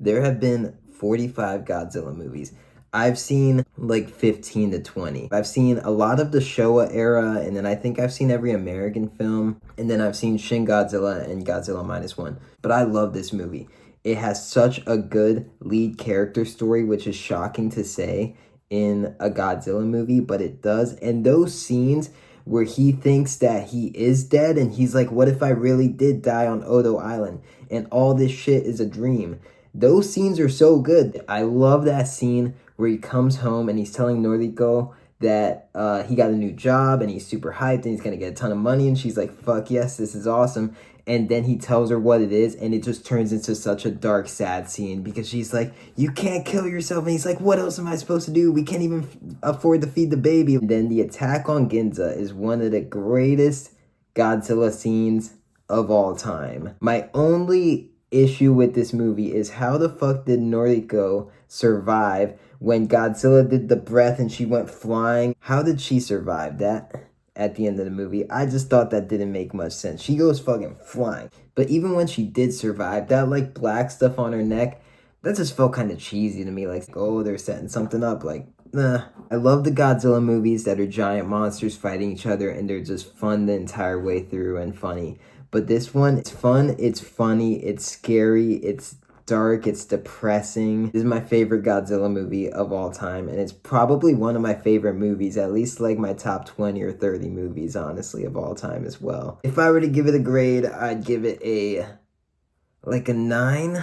There have been 45 Godzilla movies. I've seen like 15 to 20. I've seen a lot of the Showa era, and then I think I've seen every American film, and then I've seen Shin Godzilla and Godzilla Minus One. But I love this movie. It has such a good lead character story, which is shocking to say in a Godzilla movie, but it does. And those scenes where he thinks that he is dead and he's like, what if I really did die on Odo Island and all this shit is a dream? Those scenes are so good. I love that scene where he comes home and he's telling Noriko that he got a new job and he's super hyped and he's gonna get a ton of money, and she's like, fuck yes, this is awesome. And then he tells her what it is, and it just turns into such a dark, sad scene because she's like, you can't kill yourself. And he's like, what else am I supposed to do? We can't even afford to feed the baby. And then the attack on Ginza is one of the greatest Godzilla scenes of all time. My only issue with this movie is how the fuck did Noriko survive when Godzilla did the breath and she went flying? How did she survive that at the end of the movie? I just thought that didn't make much sense. She goes fucking flying. But even when she did survive, that like black stuff on her neck, that just felt kind of cheesy to me. Like, oh, they're setting something up. Like, nah. I love the Godzilla movies that are giant monsters fighting each other and they're just fun the entire way through and funny. But this one, it's fun, it's funny, it's scary, it's dark, it's depressing. This is my favorite Godzilla movie of all time, and it's probably one of my favorite movies, at least like my top 20 or 30 movies, honestly, of all time as well. If I were to give it a grade, I'd give it like a 9